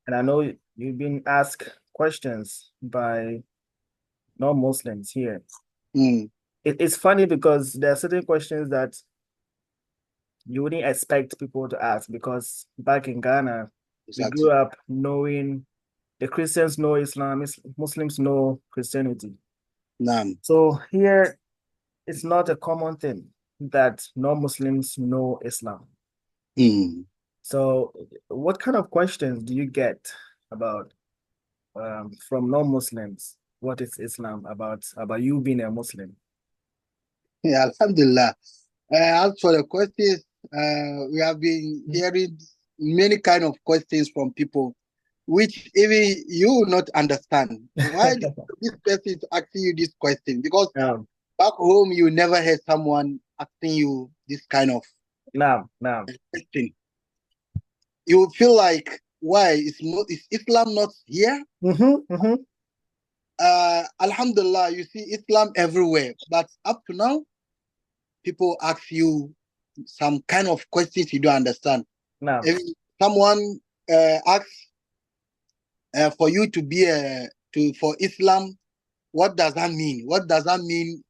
and I know you've been asked questions by non-Muslims here. Mm, It's funny because there are certain questions that you wouldn't expect people to ask because back in Ghana, we grew exactly. up knowing the Christians know Islam, Muslims know Christianity. Naam. So here, it's not a common thing that non-Muslims know Islam. Mm. So what kind of questions do you get about from non-Muslims? What is Islam about you being a Muslim? Yeah, Alhamdulillah. As for the questions, we have been hearing many kind of questions from people, which even you will not understand. Why this person is asking you this question? Because Um, back home, you never heard someone asking you this kind of now. question. You will feel like, why is Islam not here? Mm-hmm. Alhamdulillah, you see Islam everywhere, but up to now, people ask you some kind of questions you don't understand. Now, If someone asks for you to be for Islam, what does that mean? What does that mean,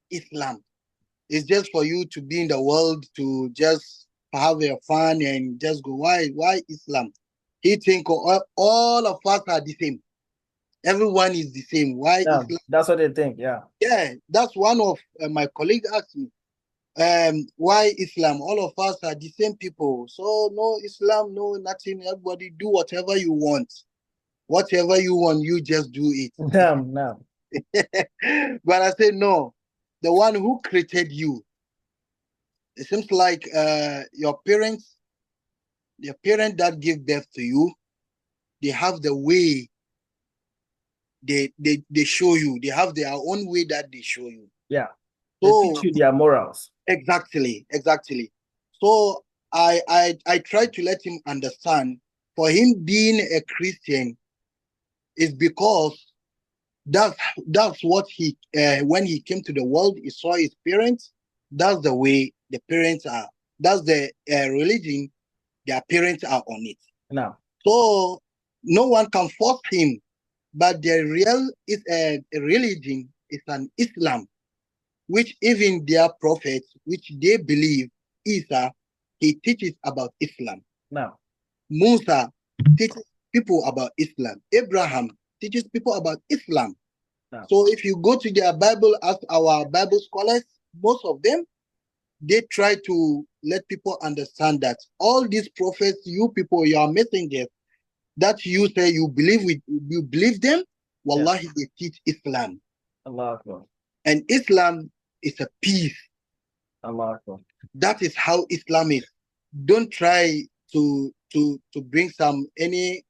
Islam? It's just for you to be in the world to just have your fun and just go. Why Islam? He think all of us are the same. Everyone is the same. Why now, Islam? that's what they think. Yeah. Yeah, that's one of my colleagues asked me. Why Islam? All of us are the same people. So no Islam, no nothing. Everybody do whatever you want. Whatever you want, you just do it. Now. But I say no. The one who created you. It seems like your parents, the parent that give birth to you, they have the way they show you. They have their own way that they show you. Yeah. They teach So you their morals. exactly. So I try to let him understand. For him being a Christian is because that's that's what he when he came to the world, he saw his parents. That's the way the parents are. That's the religion their parents are on it. Now. So no one can force him. But the real is a religion is an Islam, which even their prophets, which they believe, Isa, he teaches about Islam. Now. Musa teaches people about Islam. Abraham teaches people about Islam. Now. So if you go to their Bible, ask our Bible scholars, most of them, they try to let people understand that all these prophets, you people, you are messengers, that you say you believe them, Yeah. wallahi, they teach Islam. Allah Akbar. And Islam is a peace. Allah Akbar. That is how Islam is. Don't try to bring some any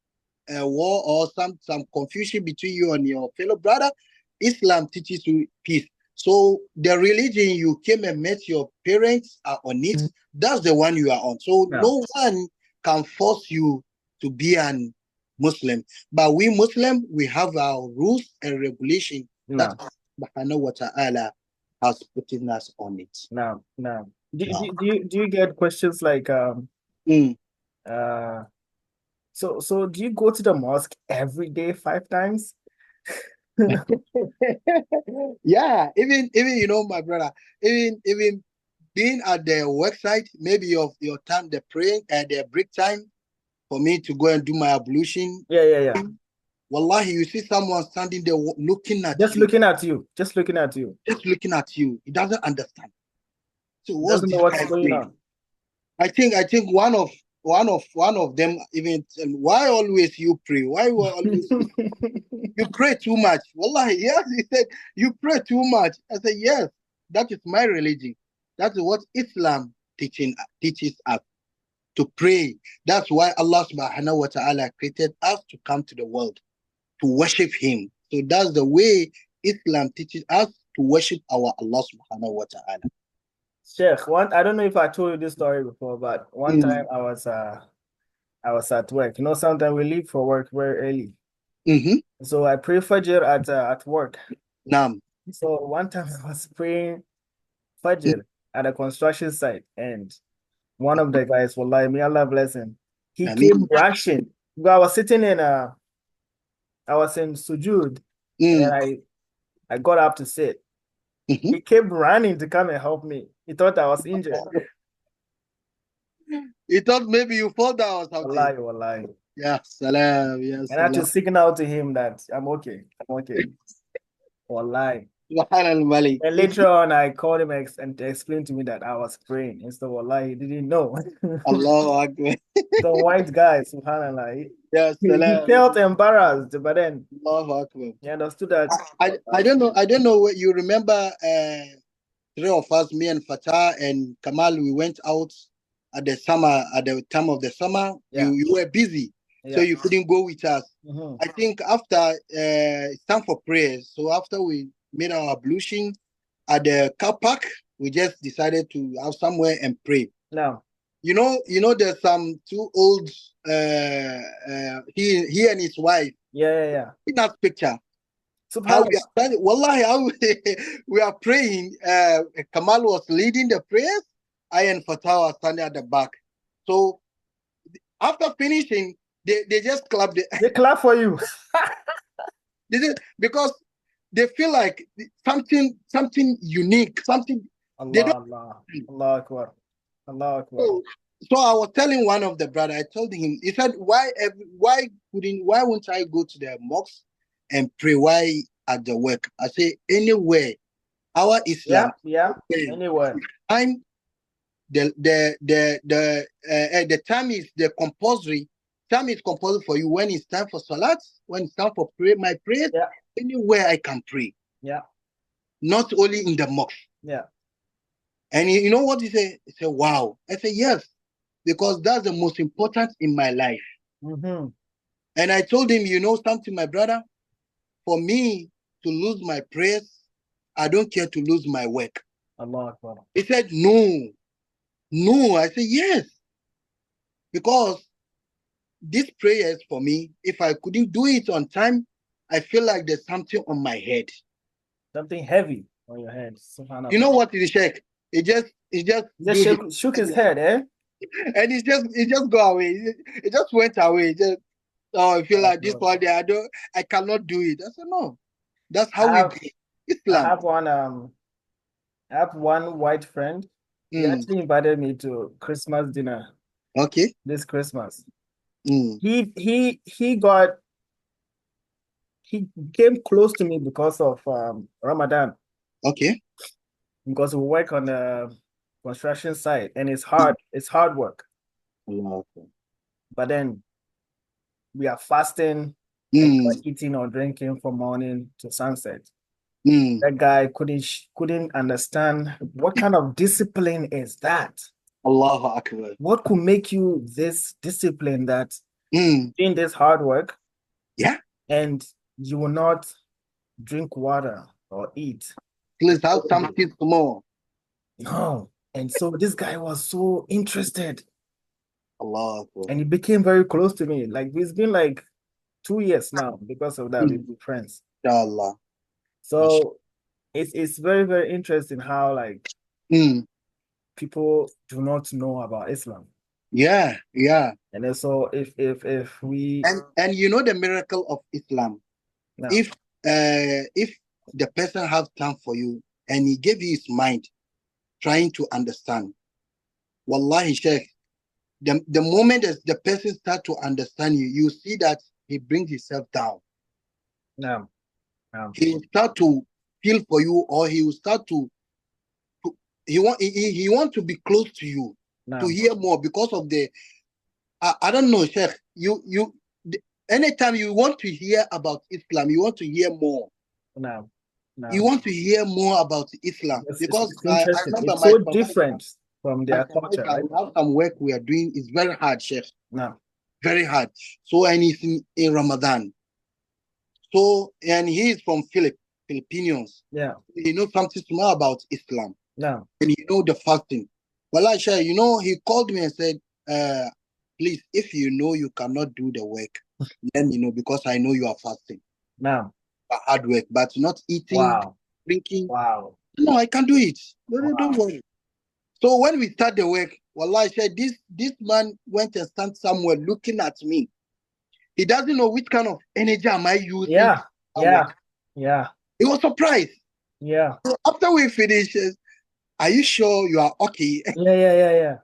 war or some confusion between you and your fellow brother. Islam teaches you peace. So the religion you came and met your parents are on it. That's the one you are on. So Now. no one can force you to be an Muslim. But we Muslim, we have our rules and regulation that Now. Subhanahu wa ta'ala has put in us on it. Now. Do you get questions like Mm. uh so do you go to the mosque every day 5 times? Yeah, even my brother, even being at the website, maybe of your time, the praying and the break time for me to go and do my ablution. Yeah. Wallahi, you see someone standing there looking at Just you, looking at you. Just looking at you. just looking at you. He doesn't understand. So what's Doesn't know this what's guy going doing? on. I think one of them even why always you pray? Why always you pray too much? Wallahi, yes, he said you pray too much. I said yes, that is my religion. That is what Islam teaches us to pray. That's why Allah subhanahu wa ta'ala created us to come to the world to worship Him. So that's the way Islam teaches us to worship our Allah subhanahu wa ta'ala. Sheikh, I don't know if I told you this story before, but one time Mm. I was at work. You know, sometimes we leave for work very early. Mm-hmm. So I pray Fajr at work. Naam. So one time I was praying Fajr at a construction site, and one of the guys, wallahi, may Allah bless him, he I mean, came rushing. I was sitting in I was in sujud, and then Mm. I got up to sit. Mhm. He kept running to come and help me. He thought I was injured. He thought maybe you fall down or something. Wallahi, wallahi. Yeah, salam. Yeah, And I had to salam. signal to him that I'm okay. I'm okay. Wallahi. Subhanallah, Malik. And later on, I called him and explained to me that I was praying. Instead of wallahi, he didn't know. Allahu Akbar. The white guy, subhanallah, Yeah, he salam. felt embarrassed, but then Allahu Akbar. he understood that. I don't know what you remember. Three of us, me and Fatah and Kamal, we went out at the summer, at the time of the summer. Yeah, You were busy, so yeah. you couldn't go with us. Mhm. I think after it's time for prayers. So after we made our ablution at the car park, we just decided to have somewhere and pray. Now, There's some two old he and his wife yeah. in that picture. How we Subhanallah. are praying, wallahi, we are praying. Kamal was leading the prayers. I and Fatah was standing at the back. So after finishing, they just clapped. They clap for you. Because they feel like something unique, something they don't. Allah, Allah, Allah Akbar. Allah Akbar. So I was telling one of the brother, I told him, he said, why wouldn't I go to the mosque and pray? Why at the work? I say anywhere. Our Islam, Yeah. Anyway. time the time is the compulsory. Time is compulsory for you when it's time for salat, when it's time for pray, my prayers. Yeah. Anywhere I can pray. Yeah. Not only in the mosque. Yeah. And you know what he said? He said, wow. I said, yes, because that's the most important in my life. Mm-hmm. And I told him, you know something, my brother? For me to lose my prayers, I don't care to lose my work. Allah Akbar. He said, no. I said, yes. Because these prayers for me, if I couldn't do it on time, I feel like there's something on my head. Something heavy on your head. Subhanallah. You know what, the Sheikh? He just shook his head, eh? And it just go away. It just went away. I feel like this one day I cannot do it. I said, no. That's how we do Islam. I have one white friend. He actually invited me to Christmas dinner. Okay. This Christmas. Mm. He came close to me because of Ramadan. Okay. Because we work on the construction site and it's hard work. Okay. But then we are fasting and eating or drinking from morning to sunset. That guy couldn't understand what kind of discipline is that. Allahu Akbar. What could make you this discipline that doing this hard work? Yeah. And you will not drink water or eat. Please have something more. No. And so this guy was so interested. Allah Akbar. And he became very close to me. Like it's been like 2 years now because of that. We've been friends. Inshallah. So it's very, very interesting how like people do not know about Islam. Yeah. And then so if we and you know the miracle of Islam. No. If the person have time for you and he gave you his mind trying to understand, wallahi Sheikh, the moment that the person start to understand you, you see that he brings himself down. No. He will start to feel for you, or he will start to he want to be close to you, to hear more because of the I don't know, Sheikh. Anytime you want to hear about Islam, you want to hear more. No. You want to hear more about Islam because I remember it's so different from their culture. Right? We have some work we are doing is very hard, Sheikh. No. Very hard. So and it's in Ramadan. So and he is from Filipinos. Yeah. He knows something more about Islam. No. And he know the fasting. Well, I share, he called me and said, please, if you know you cannot do the work, let me know because I know you are fasting. No. Hard work, but not eating, drinking. Wow. No, I can do it. Don't worry. So when we start the work, wallah, I said this man went and stand somewhere looking at me. He doesn't know which kind of energy am I using. Yeah. He was surprised. Yeah. So after we finished, are you sure you are okay? Yeah.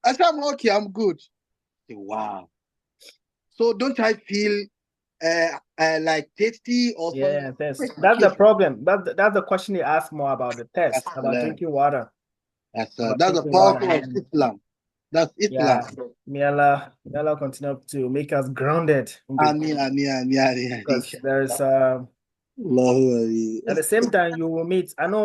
I said, I'm okay, I'm good. I said, wow. So don't I feel like tasty or something? Test. That's the problem. That's the question you ask more about the test, about drinking water. That's the power of Islam. That's Islam. May Allah continue to make us grounded. Ameen. Because there's at the same time you will meet. I know